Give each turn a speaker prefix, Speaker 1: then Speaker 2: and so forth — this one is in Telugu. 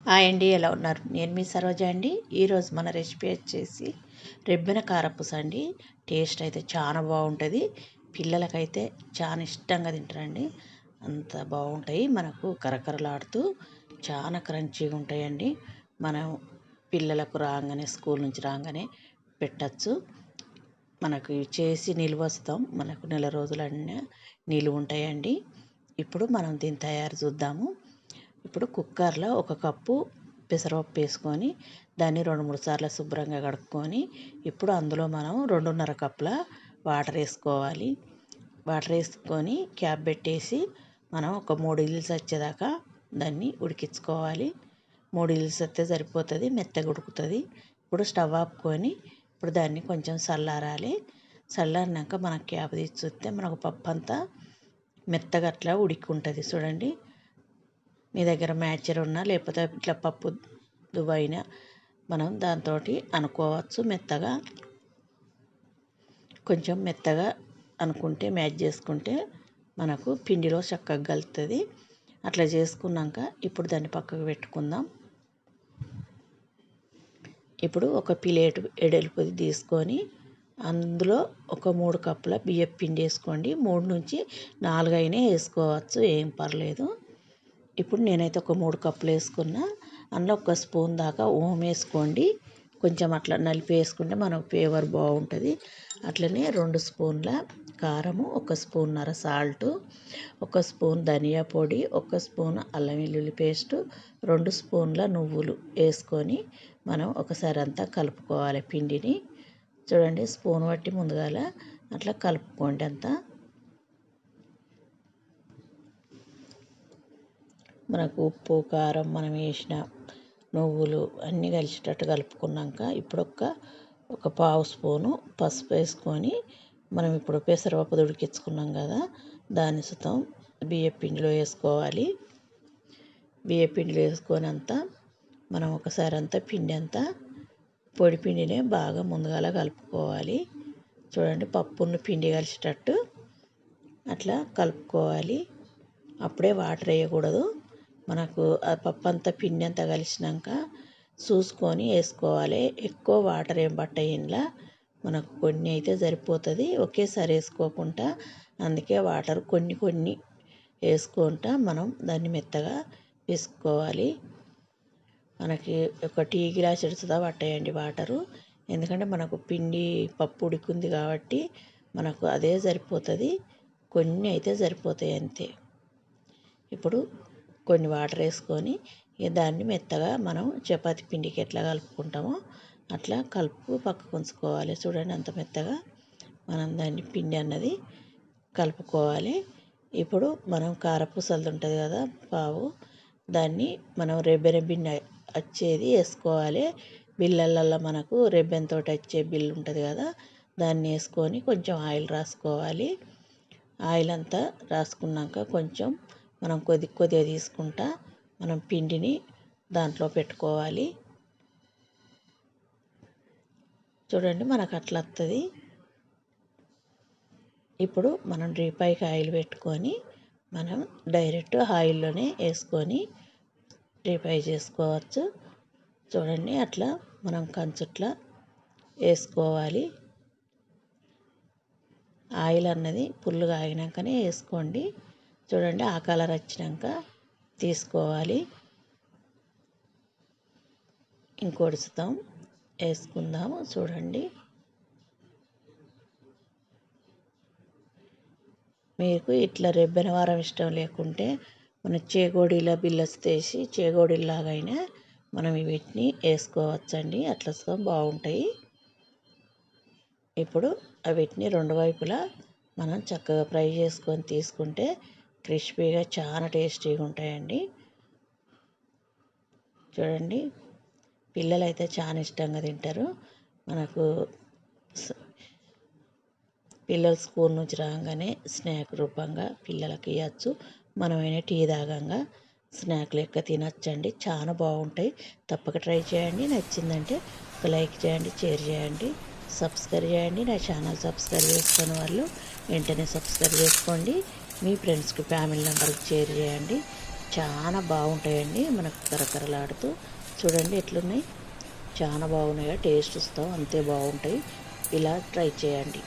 Speaker 1: హాయ్ అండి, ఎలా ఉన్నారు? నేను మీ సరోజ అండి. ఈరోజు మన రెసిపీ వచ్చేసి రెబ్బెన కారపూస అండి. టేస్ట్ అయితే చాలా బాగుంటుంది. పిల్లలకైతే చాలా ఇష్టంగా తింటారండి. అంత బాగుంటాయి. మనకు కరకరలాడుతూ చాలా క్రంచీగా ఉంటాయండి. మనం పిల్లలకు రాగానే స్కూల్ నుంచి రాగానే పెట్టచ్చు. మనకు ఇవి చేసి నిల్వ వస్తాం. మనకు నెల రోజులన్నీ నిలువ ఉంటాయండి. ఇప్పుడు మనం దీని తయారు చూద్దాము. ఇప్పుడు కుక్కర్లో ఒక కప్పు పెసరపప్పు వేసుకొని దాన్ని 2-3 సార్లు శుభ్రంగా కడుక్కొని ఇప్పుడు అందులో మనం 2.5 కప్పుల వాటర్ వేసుకోవాలి. వాటర్ వేసుకొని క్యాప్ పెట్టేసి మనం ఒక 3 విజిల్స్ వచ్చేదాకా దాన్ని ఉడికించుకోవాలి. 3 విజిల్స్ వస్తే సరిపోతుంది, మెత్తగా ఉడుకుతుంది. ఇప్పుడు స్టవ్ ఆపుకొని ఇప్పుడు దాన్ని కొంచెం చల్లారాలి. చల్లారినాక మనం క్యాప్ తీసి చూస్తే మనకు పప్పు అంతా మెత్తగా అట్లా ఉడికి ఉంటుంది. చూడండి, మీ దగ్గర మ్యాచర్ ఉన్నా లేకపోతే ఇట్లా పప్పు దువ్వైనా మనం దాంతో అనుకోవచ్చు. మెత్తగా కొంచెం మెత్తగా అనుకుంటే మ్యాచ్ చేసుకుంటే మనకు పిండిలో చక్కగా కలుస్తుంది. అట్లా చేసుకున్నాక ఇప్పుడు దాన్ని పక్కకు పెట్టుకుందాం. ఇప్పుడు ఒక ప్లేట్ ఎడల్పుది తీసుకొని అందులో ఒక 3 కప్పుల బియ్యం పిండి వేసుకోండి. 3 నుంచి 4 అయినా వేసుకోవచ్చు, ఏం పర్లేదు. ఇప్పుడు నేనైతే ఒక 3 కప్పులు వేసుకున్నా. అందులో ఒక స్పూన్ దాకా ఓం వేసుకోండి. కొంచెం అట్లా నలిపి వేసుకుంటే మనకు ఫ్లేవర్ బాగుంటుంది. అట్లనే 2 స్పూన్ల కారము, 1 స్పూన్నర సాల్టు, 1 స్పూన్ ధనియా పొడి, 1 స్పూన్ అల్లం వెల్లుల్లి పేస్టు, 2 స్పూన్ల నువ్వులు వేసుకొని మనం ఒకసారి అంతా కలుపుకోవాలి పిండిని. చూడండి, స్పూన్ బట్టి ముందుగాల అట్లా కలుపుకోండి అంతా. మనకు ఉప్పు కారం మనం వేసిన నువ్వులు అన్నీ కలిసేటట్టు కలుపుకున్నాక ఇప్పుడు ఒక పావు స్పూను పసుపు వేసుకొని మనం ఇప్పుడు పెసరపప్పు ఉడికించుకున్నాం కదా, దాన్ని సుతం బియ్యం పిండిలో వేసుకోవాలి. బియ్యం పిండిలో వేసుకొని అంతా మనం ఒకసారి అంతా పిండి అంతా పొడి పిండినే బాగా ముందుగాల కలుపుకోవాలి. చూడండి, పప్పును పిండి కలిసేటట్టు అట్లా కలుపుకోవాలి. అప్పుడే వాటర్ వేయకూడదు. మనకు ఆ పప్పు అంతా పిండి అంతా కలిసినాక చూసుకొని వేసుకోవాలి. ఎక్కువ వాటర్ ఏం పట్టాయి ఇంట్లో, మనకు కొన్ని అయితే సరిపోతుంది. ఒకేసారి వేసుకోకుండా అందుకే వాటర్ కొన్ని కొన్ని వేసుకుంటా మనం దాన్ని మెత్తగా వేసుకోవాలి. మనకి ఒక టీ గ్లాస్ ఎడుచుదా పట్టాయండి వాటరు. ఎందుకంటే మనకు పిండి పప్పు ఉడికింది కాబట్టి మనకు అదే సరిపోతుంది. కొన్ని అయితే సరిపోతాయి అంతే. ఇప్పుడు కొన్ని వాటర్ వేసుకొని దాన్ని మెత్తగా మనం చపాతీ పిండికి ఎట్లా కలుపుకుంటామో అట్లా కలుపు పక్కకు ఉంచుకోవాలి. చూడండి, అంత మెత్తగా మనం దాన్ని పిండి అన్నది కలుపుకోవాలి. ఇప్పుడు మనం కారపూసలది ఉంటుంది కదా పావు, దాన్ని మనం రెబ్బెన బిన్న వచ్చేది వేసుకోవాలి. బిళ్ళల్లో మనకు రెబ్బెనతో వచ్చే బిల్లు ఉంటుంది కదా, దాన్ని వేసుకొని కొంచెం ఆయిల్ రాసుకోవాలి. ఆయిల్ అంతా రాసుకున్నాక కొంచెం మనం కొద్దిగా తీసుకుంటా మనం పిండిని దాంట్లో పెట్టుకోవాలి. చూడండి, మనకు అట్లా వస్తుంది. ఇప్పుడు మనం పైకి ఆయిల్ పెట్టుకొని మనం డైరెక్ట్ ఆయిల్లోనే వేసుకొని ఫ్రై చేసుకోవచ్చు. చూడండి, అట్లా మనం కంచుట్లా వేసుకోవాలి. ఆయిల్ అన్నది ఫుల్గా ఆగినాకనే వేసుకోండి. చూడండి, ఆ కలర్ వచ్చినాక తీసుకోవాలి. ఇంకోటి సుతం వేసుకుందాము. చూడండి, మీకు ఇట్లా రెబ్బెన వారం ఇష్టం లేకుంటే మన చేగోడీల బిల్లస్ తీసి చేగోడీలాగైనా మనం వీటిని వేసుకోవచ్చండి. అట్లా సుతం బాగుంటాయి. ఇప్పుడు వీటిని 2 వైపులా మనం చక్కగా ఫ్రై చేసుకొని తీసుకుంటే క్రిస్పీగా చాలా టేస్టీగా ఉంటాయండి. చూడండి, పిల్లలు అయితే చాలా ఇష్టంగా తింటారు. మనకు పిల్లలు స్కూల్ నుంచి రాగానే స్నాక్ రూపంగా పిల్లలకి ఇవ్వచ్చు. మనమైనా టీ తాగంగా స్నాక్ లెక్క తినచ్చండి. చాలా బాగుంటాయి. తప్పక ట్రై చేయండి. నచ్చిందంటే ఒక లైక్ చేయండి, షేర్ చేయండి, సబ్స్క్రైబ్ చేయండి. నా ఛానల్ సబ్స్క్రైబ్ చేసుకున్న వాళ్ళు వెంటనే సబ్స్క్రైబ్ చేసుకోండి. మీ ఫ్రెండ్స్కి ఫ్యామిలీ మెంబర్కి షేర్ చేయండి. చాలా బాగుంటాయండి. మనకు కరకరలాడుతూ చూడండి ఎట్లున్నాయి. చాలా బాగున్నాయి. టేస్ట్ వస్తావు అంతే బాగుంటాయి. ఇలా ట్రై చేయండి.